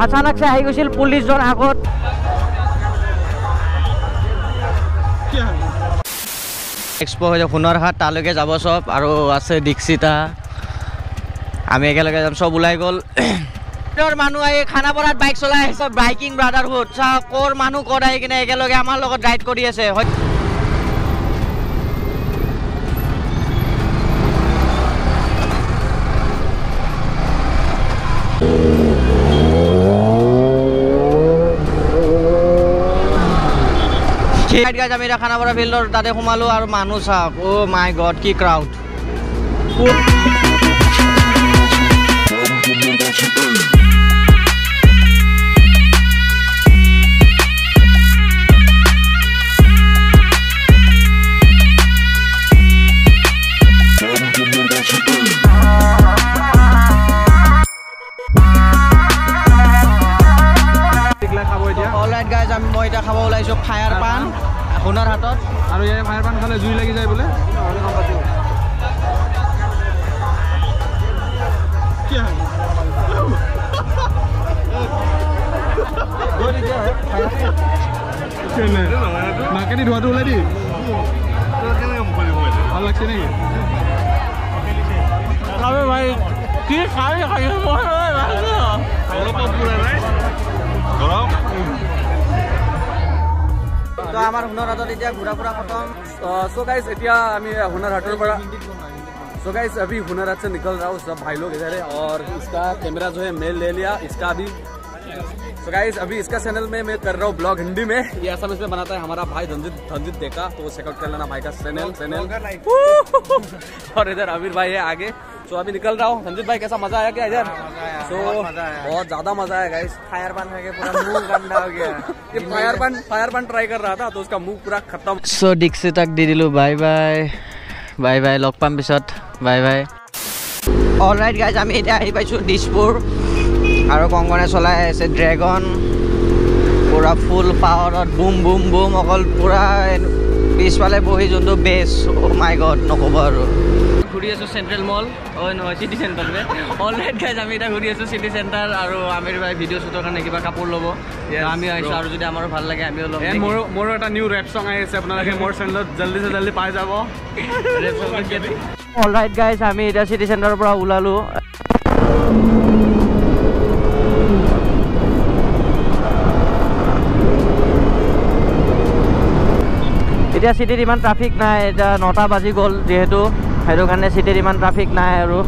अचानक से आহি গৈছিল পুলিশজন আগত এক্সপো হৈ সোণৰহাট তালৈকে যাব সব আৰু আছে দীক্ষিতা আমি একেলগে যাম সব ওলাই গ'ল মানুহ আহি খানাপাৰাত বাইক চলাই আছে বাইকিং ব্ৰাদাৰহুড চা কোৰ মানুহ কোৰ আহি কিনে একেলগে আমাৰ লগত ৰাইড কৰি আছে गाइस আমি খানাপাৰা ফিল্ডৰ তাতে সোমালো আৰু মানুহ চাওক ও মাই গড কি ক্ৰাউড অলৰাইট গাইজ আমি মই এটা খাব ওলাইছো ফায়াৰ পান সোণৰ হাতত আৰু এই ফায়াৰ পান খালে জুই লাগি যায় বোলে কি হয় গৰি কি হয় কেনে নাকেদি ধোৱাটো ওলাই দি ভাল লাগছে নেকি আবে ভাই কি খাই খাই মই অলপ পুৰা নাই গৰম तो हमार हुनर हाथत इतना घूरा पूरा खत्म सो गाइस इतना हमें हुनर हाटर पड़ा सो गाइस अभी हुनर हाट से निकल रहा हूँ सब भाई लोग इधर है और इसका कैमरा जो है मैं ले लिया इसका अभी सो गाइस अभी इसका चैनल में मैं कर रहा हूँ ब्लॉग हिंदी में ये असम में बनाता है हमारा भाई धनजीत देखा तो चेकआउट कर लेना भाई का चैनल और इधर अमीर भाई है आगे तो अभी निकल रहा हूँ संजीत भाई कैसा मजा आया क्या इधर तो बहुत ज्यादा मजा आया गाइस फायर पान है पूरा मुंह गंदा हो गया ये फायर पान ट्राई कर रहा था तो उसका मुंह पूरा खत्म सो दीक्षिताक दी दिलु बाय बाय बाय बाय लग पाम पिছত बाय बाय অলৰাইট গাইজ আমি এতিয়া আহি পাইছো দিছপুৰ আৰু কংকনে চলাই আছে ড্ৰেগন পুৰা ফুল পাৱাৰত বুম বুম বুম অকল পুৰা পিছফালে বহি যোনটো বেছ ও মাই গড নক'ব আৰু ঘূৰি আছো চেণ্ট্ৰেল মল নহয় চিটি চেণ্টাৰ অলৰাইট গাইজ আমি এতিয়া ঘূৰি আছো চিটি চেণ্টাৰ আৰু আমিৰ ভাই ভিডিঅ' শ্বুটৰ কাৰণে কিবা কাপোৰ ল'ব আমি আহিছোঁ আৰু যদি আমাৰো ভাল লাগে আমিও ল'ম মোৰো এটা নিউ ৰেপ চং আহি আছে আপোনালোকে মোৰ চেনেলত জল্দি পাই যাব ৰেপ চং অলৰাইট গাইজ আমি এতিয়া চিটি চেণ্টাৰৰ পৰা ওলালো এতিয়া চিটিত ইমান ট্ৰাফিক নাই এতিয়া 9টা বাজি গ'ল যিহেতু সেইটো কাৰণে চিটিত ইমান ট্ৰাফিক নাই আৰু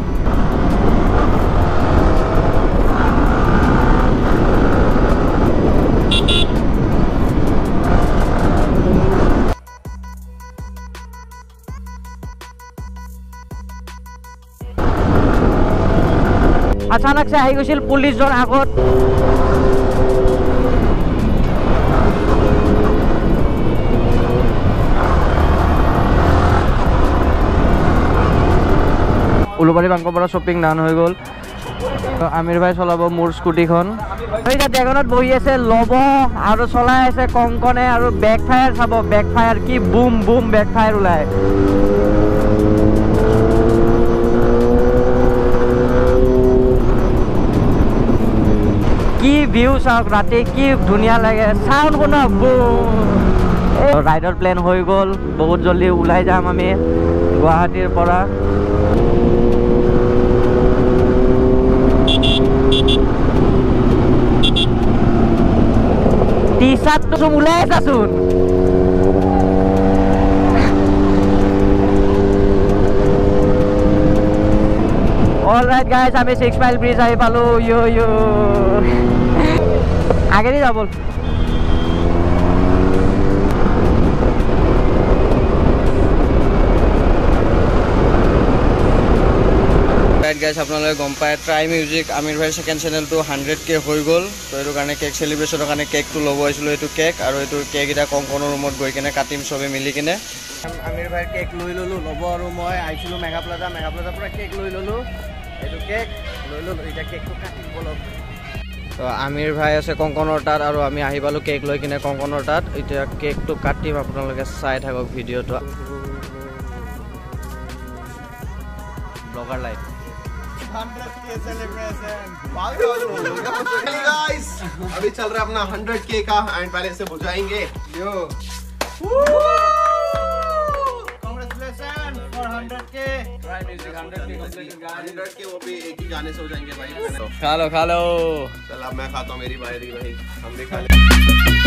अचानक से आহি গৈছিল পুলিশজন আগত উলুবাৰী বাংকৰ পৰা শ্বপিং ডান হৈ গ'ল আমিৰ ভাই চলাব মোৰ স্কুটিখন এতিয়া ড্ৰেগনত বহি আছে ল'ব আৰু চলাই আছে কংকনে আৰু বেক ফায়াৰ চাব বেক ফায়াৰ কি বুম বুম বেক ফায়াৰ ওলায় কি ভিউ চাওক ৰাতি কি ধুনীয়া লাগে চাউণ্ড শুনা ৰাইডৰ প্লেন হৈ গ'ল বহুত জলদি ওলাই যাম আমি গুৱাহাটীৰ পৰা টি চাৰ্টটো চোন ওলাই আছাচোন অলৰাইট গাইজ আমি 6 মাইল ব্ৰিজ আহি পালো ইয়ো আগেদি যাব গাইজ আপোনালোকে গম পায় ট্ৰাই মিউজিক আমিৰ ভাইৰ সেকেণ্ড চেনেলটো 100K হৈ গ'ল তো এইটো কাৰণে কেক চেলিব্ৰেশ্যনৰ কাৰণে কেকটো ল'ব আহিছিলোঁ এইটো কেক আৰু এইটো কেক এটা কংকনৰ ৰুমত গৈ কিনে কাটিম চবে মিলি কিনে আমিৰ ভাইৰ কেক লৈ ল'লোঁ ল'ব আৰু মই আহিছিলোঁ মেগা প্লাজাৰ পৰা কেক লৈ ল'লোঁ এইটো কেক লৈ ল'লোঁ এতিয়া কেকটো কাটিম বলক তো আমিৰ ভাই আছে কংকনৰ তাত আৰু আমি আহি পালোঁ কেক লৈ কিনে কংকনৰ তাত এতিয়া কেকটো কাটিম আপোনালোকে চাই থাকক ভিডিঅ'টো blogger life 100K celebration. Guys अभी चल रहा है अपना 100K का एंड पहले इसे बुझाएंगे। यो कांग्रेचुलेशन फॉर 100K। 100K वो भी एक ही गाने से हो जाएंगे भाई। खा लो चल अब मैं खाता हूँ, मेरी बारी भाई, हम भी खा ले।